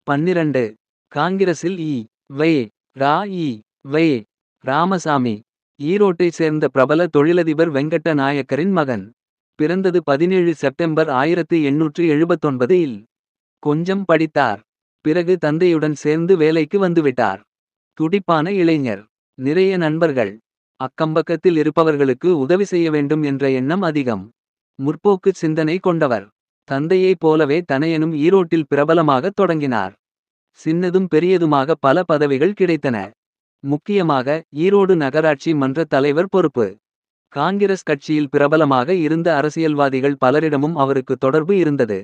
12. காங்கிரஸில் வை. ரா. வை. ராமசாமி ஈரோட்டைச் சேர்ந்த பிரபல தொழிலதிபர் வெங்கட்ட நாயக்கரின் மகன். பிறந்தது 17 செப்டம்பர் 1879 இல். கொஞ்சம் படித்தார். பிறகு தந்தையுடன் சேர்ந்து வேலைக்கு வந்துவிட்டார். துடிப்பான இளைஞர். நிறைய நண்பர்கள். அக்கம்பக்கத்தில் இருப்பவர்களுக்கு உதவி செய்ய வேண்டும் என்ற எண்ணம் அதிகம். முற்போக்கு சிந்தனை கொண்டவர். தந்தையைப் போலவே தனையனும் ஈரோட்டில் பிரபலமாகத் தொடங்கினார். சின்னதும் பெரியதுமாக பல பதவிகள் கிடைத்தன. முக்கியமாக ஈரோடு நகராட்சி மன்ற தலைவர் பொறுப்பு. காங்கிரஸ் கட்சியில் பிரபலமாக இருந்த அரசியல்வாதிகள் பலரிடமும் அவருக்கு தொடர்பு இருந்தது.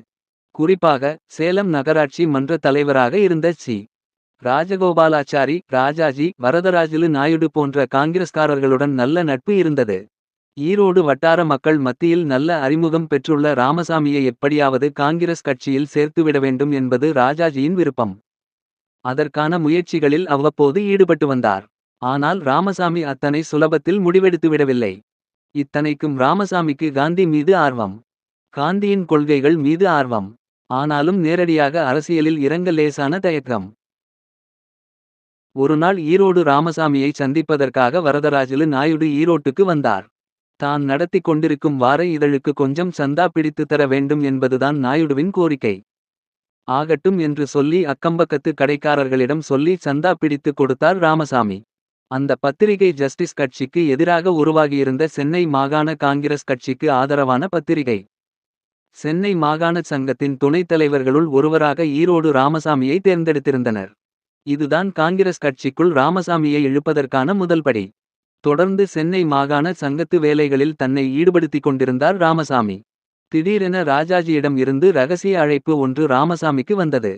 குறிப்பாக சேலம் நகராட்சி மன்ற தலைவராக இருந்த சி. ராஜகோபாலாச்சாரி, ராஜாஜி, வரதராஜலு நாயுடு போன்ற காங்கிரஸ்காரர்களுடன் நல்ல நட்பு இருந்தது. ஈரோடு வட்டார மக்கள் மத்தியில் நல்ல அறிமுகம் பெற்றுள்ள ராமசாமியை எப்படியாவது காங்கிரஸ் கட்சியில் சேர்த்துவிட வேண்டும் என்பது ராஜாஜியின் விருப்பம். அதற்கான முயற்சிகளில் அவ்வப்போது ஈடுபட்டு வந்தார். ஆனால் ராமசாமி அத்தனை சுலபத்தில் முடிவெடுத்துவிடவில்லை. இத்தனைக்கும் ராமசாமிக்கு காந்தி மீது ஆர்வம். காந்தியின் கொள்கைகள் மீது ஆர்வம். ஆனாலும் நேரடியாக அரசியலில் இறங்க லேசான தயக்கம். ஒருநாள் ஈரோடு ராமசாமியை சந்திப்பதற்காக வரதராஜலு நாயுடு ஈரோட்டுக்கு வந்தார். தான் நடத்தி கொண்டிருக்கும் வார இதழுக்கு கொஞ்சம் சந்தா பிடித்து தர வேண்டும் என்பதுதான் நாயுடுவின் கோரிக்கை. ஆகட்டும் என்று சொல்லி அக்கம்பக்கத்து கடைக்காரர்களிடம் சொல்லி சந்தா பிடித்து கொடுத்தார் ராமசாமி. அந்த பத்திரிகை ஜஸ்டிஸ் கட்சிக்கு எதிராக உருவாகியிருந்த சென்னை மாகாண காங்கிரஸ் கட்சிக்கு ஆதரவான பத்திரிகை. சென்னை மாகாண சங்கத்தின் துணைத் தலைவர்களுள் ஒருவராக ஈரோடு ராமசாமியை தேர்ந்தெடுத்திருந்தனர். இதுதான் காங்கிரஸ் கட்சிக்குள் ராமசாமியை இழுப்பதற்கான முதல்படி. தொடர்ந்து சென்னை மாகாண சங்கத்து வேலைகளில் தன்னை ஈடுபடுத்திக் கொண்டிருந்தார் ராமசாமி. திடீரென ராஜாஜியிடம் இருந்து ரகசிய அழைப்பு ஒன்று ராமசாமிக்கு வந்தது.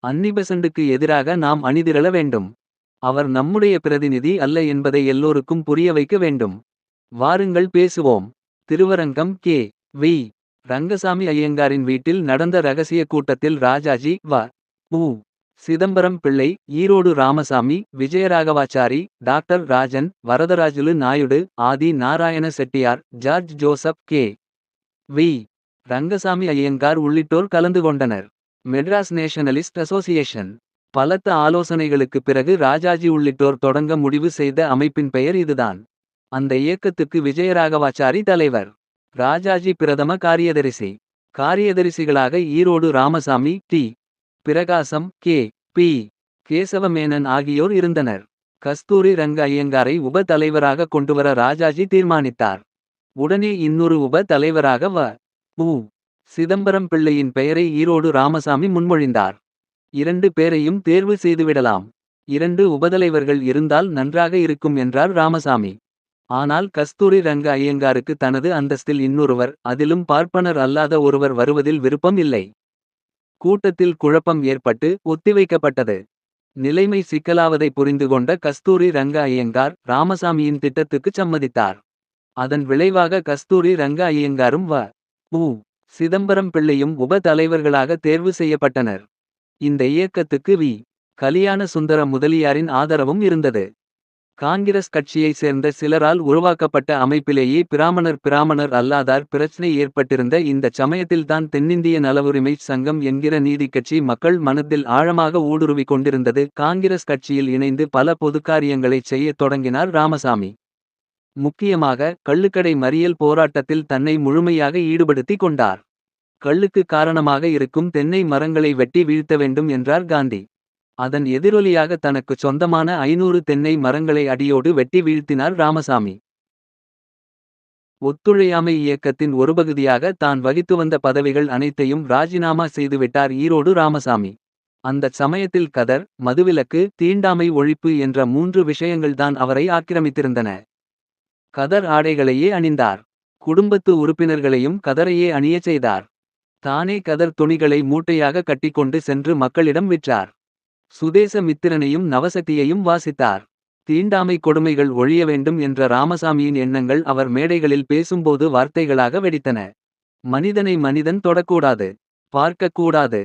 அன்னிபெசண்டுக்கு எதிராக நாம் அணிதிரள வேண்டும். அவர் நம்முடைய பிரதிநிதி அல்ல என்பதை எல்லோருக்கும் புரிய வைக்க வேண்டும். வாருங்கள் பேசுவோம். திருவரங்கம் கே. வி. ரங்கசாமி ஐயங்காரின் வீட்டில் நடந்த ரகசிய கூட்டத்தில் ராஜாஜி, உ. Chidambaram Pillai, Erode Ramasamy, Vijayaraghavachari, doctor Rajan, Varadarajulu Naidu, Adi Narayana Chettiar, George Joseph, K. V. Rangaswamy Iyengar உள்ளிட்டோர் கலந்து கொண்டனர். Madras nationalist association. பலத்த ஆலோசனைகளுக்குப் பிறகு ராஜாஜி உள்ளிட்டோர் தொடங்க முடிவு செய்த அமைப்பின் பெயர் இதுதான். அந்த இயக்கத்துக்கு விஜயராகவாச்சாரி தலைவர். ராஜாஜி பிரதம காரியதரிசி. காரியதரிசிகளாக ஈரோடு ராமசாமி, டி. பிரகாசம், கே. பி. கேசவமேனன் ஆகியோர் இருந்தனர். கஸ்தூரி ரங்க ஐயங்காரை உப தலைவராக கொண்டுவர ராஜாஜி தீர்மானித்தார். உடனே இன்னொரு உப தலைவராக உ. சிதம்பரம் பிள்ளையின் பெயரை ஈரோடு ராமசாமி முன்மொழிந்தார். 2 பேரையும் தேர்வு செய்துவிடலாம். 2 உபதலைவர்கள் இருந்தால் நன்றாக இருக்கும் என்றார் ராமசாமி. ஆனால் கஸ்தூரி ரங்க ஐயங்காருக்கு தனது அந்தஸ்தில் இன்னொருவர், அதிலும் பார்ப்பனர் அல்லாத ஒருவர் வருவதில் விருப்பம் இல்லை. கூட்டத்தில் குழப்பம் ஏற்பட்டு ஒத்திவைக்கப்பட்டது. நிலைமை சிக்கலாவதை புரிந்துகொண்ட கஸ்தூரி ரங்க ஐயங்கார் ராமசாமியின் திட்டத்துக்குச் சம்மதித்தார். அதன் விளைவாக கஸ்தூரி ரங்க ஐயங்காரும் உ. சிதம்பரம் பிள்ளையும் உப தலைவர்களாக தேர்வு செய்யப்பட்டனர். இந்த இயக்கத்துக்கு வி. கலியாண சுந்தர முதலியாரின் ஆதரவும் இருந்தது. காங்கிரஸ் கட்சியைச் சேர்ந்த சிலரால் உருவாக்கப்பட்ட அமைப்பிலேயே பிராமணர் அல்லாதார் பிரச்னை ஏற்பட்டிருந்த இந்த சமயத்தில்தான் தென்னிந்திய நலவுரிமைச் சங்கம் என்கிற நீதிக்கட்சி மக்கள் மனத்தில் ஆழமாக ஊடுருவிக் கொண்டிருந்தது. காங்கிரஸ் கட்சியில் இணைந்து பல பொதுக்காரியங்களைச் செய்யத் தொடங்கினார் ராமசாமி. முக்கியமாக கள்ளுக்கடை மறியல் போராட்டத்தில் தன்னை முழுமையாக ஈடுபடுத்திக் கொண்டார். கள்ளுக்கு காரணமாக இருக்கும் தென்னை மரங்களை வெட்டி வீழ்த்த வேண்டும் என்றார் காந்தி. அதன் எதிரொலியாக தனக்குச் சொந்தமான 500 தென்னை மரங்களை அடியோடு வெட்டி வீழ்த்தினார் ராமசாமி. ஒத்துழையாமை இயக்கத்தின் ஒரு பகுதியாக தான் வகித்து வந்த பதவிகள் அனைத்தையும் ராஜினாமா செய்துவிட்டார் ஈரோடு ராமசாமி. அந்தச் சமயத்தில் கதர், மதுவிலக்கு, தீண்டாமை ஒழிப்பு என்ற 3 விஷயங்கள்தான் அவரை ஆக்கிரமித்திருந்தன. கதர் ஆடைகளையே அணிந்தார். குடும்பத்து உறுப்பினர்களையும் கதரையே அணியச் செய்தார். தானே கதர் துணிகளை மூட்டையாக கட்டிக்கொண்டு சென்று மக்களிடம் விற்றார். சுதேச மித்திரனையும் நவசக்தியையும் வாசித்தார். தீண்டாமை கொடுமைகள் ஒழிய வேண்டும் என்ற ராமசாமியின் எண்ணங்கள் அவர் மேடைகளில் பேசும்போது வார்த்தைகளாக வெடித்தன. மனிதனை மனிதன் தொடக்கூடாது. பார்க்கக்கூடாது.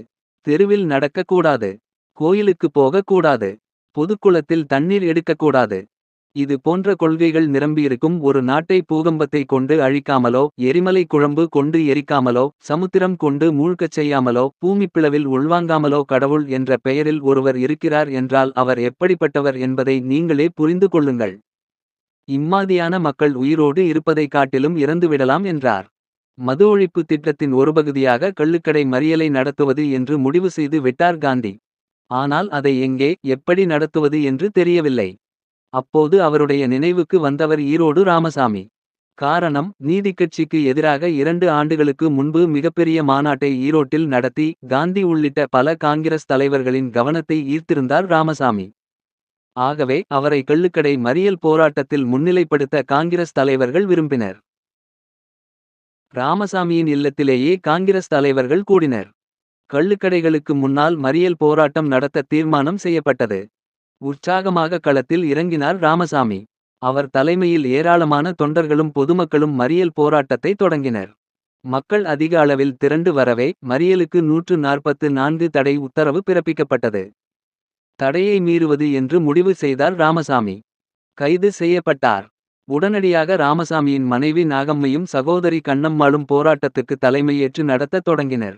தெருவில் நடக்கக்கூடாது. கோயிலுக்கு போகக்கூடாது. பொதுக்குளத்தில் தண்ணீர் எடுக்கக்கூடாது. இது போன்ற கொள்கைகள் நிரம்பியிருக்கும் ஒரு நாட்டை பூகம்பத்தை கொண்டு அழிக்காமலோ, எரிமலை குழம்பு கொண்டு எரிக்காமலோ, சமுத்திரம் கொண்டு மூழ்கச் செய்யாமலோ, பூமிப்பிளவில் உள்வாங்காமலோ கடவுள் என்ற பெயரில் ஒருவர் இருக்கிறார் என்றால் அவர் எப்படிப்பட்டவர் என்பதை நீங்களே புரிந்து கொள்ளுங்கள். இம்மாதியான மக்கள் உயிரோடு இருப்பதைக் காட்டிலும் இறந்துவிடலாம் என்றார். மது ஒழிப்பு திட்டத்தின் ஒரு பகுதியாக கள்ளுக்கடை மறியலை நடத்துவது என்று முடிவு செய்து விட்டார் காந்தி. ஆனால் அதை எங்கே, எப்படி நடத்துவது என்று தெரியவில்லை. அப்போது அவருடைய நினைவுக்கு வந்தவர் ஈரோடு ராமசாமி. காரணம், நீதிக்கட்சிக்கு எதிராக 2 ஆண்டுகளுக்கு முன்பு மிகப்பெரிய மாநாட்டை ஈரோட்டில் நடத்தி காந்தி உள்ளிட்ட பல காங்கிரஸ் தலைவர்களின் கவனத்தை ஈர்த்திருந்தார் ராமசாமி. ஆகவே அவரை கள்ளுக்கடை மறியல் போராட்டத்தில் முன்னிலைப்படுத்த காங்கிரஸ் தலைவர்கள் விரும்பினர். ராமசாமியின் இல்லத்திலேயே காங்கிரஸ் தலைவர்கள் கூடினர். கள்ளுக்கடைகளுக்கு முன்னால் மறியல் போராட்டம் நடத்த தீர்மானம் செய்யப்பட்டது. உற்சாகமாக களத்தில் இறங்கினார் ராமசாமி. அவர் தலைமையில் ஏராளமான தொண்டர்களும் பொதுமக்களும் மறியல் போராட்டத்தை தொடங்கினர். மக்கள் அதிக அளவில் திரண்டு வரவே மறியலுக்கு 144 தடை உத்தரவு பிறப்பிக்கப்பட்டது. தடையை மீறுவது என்று முடிவு செய்தார் ராமசாமி. கைது செய்யப்பட்டார். உடனடியாக ராமசாமியின் மனைவி நாகம்மையும் சகோதரி கண்ணம்மாளும் போராட்டத்துக்கு தலைமையேற்று நடத்தத் தொடங்கினர்.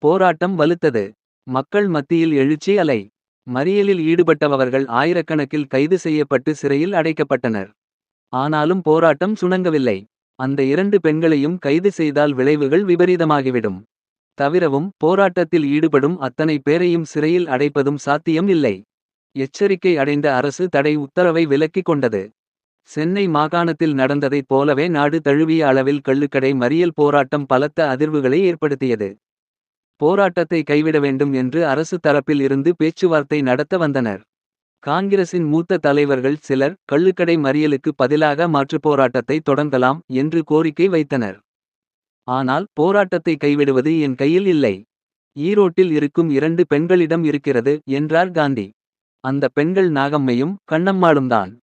போராட்டம் வலுத்தது. மக்கள் மத்தியில் எழுச்சி அலை. மறியலில் ஈடுபட்டவர்கள் ஆயிரக்கணக்கில் கைது செய்யப்பட்டு சிறையில் அடைக்கப்பட்டனர். ஆனாலும் போராட்டம் சுணங்கவில்லை. அந்த 2 பெண்களையும் கைது செய்தால் விளைவுகள் விபரீதமாகிவிடும். தவிரவும் போராட்டத்தில் ஈடுபடும் அத்தனை பேரையும் சிறையில் அடைப்பதும் சாத்தியம் இல்லை. எச்சரிக்கை அடைந்த அரசு தடை உத்தரவை விலக்கிக் கொண்டது. சென்னை மாகாணத்தில் நடந்ததைப் போலவே நாடு தழுவிய அளவில் கள்ளுக்கடை மறியல் போராட்டம் பலத்த அதிர்வுகளை ஏற்படுத்தியது. போராட்டத்தை கைவிட வேண்டும் என்று அரசு தரப்பில் இருந்து பேச்சுவார்த்தை நடத்த வந்தனர். காங்கிரசின் மூத்த தலைவர்கள் சிலர் கள்ளுக்கடை மறியலுக்கு பதிலாக மாற்றுப் போராட்டத்தை தொடங்கலாம் என்று கோரிக்கை வைத்தனர். ஆனால் போராட்டத்தை கைவிடுவது என் கையில் இல்லை. ஈரோட்டில் இருக்கும் 2 பெண்களிடம் இருக்கிறது என்றார் காந்தி. அந்த பெண்கள் நாகம்மையும் கண்ணம்மாளும்தான்.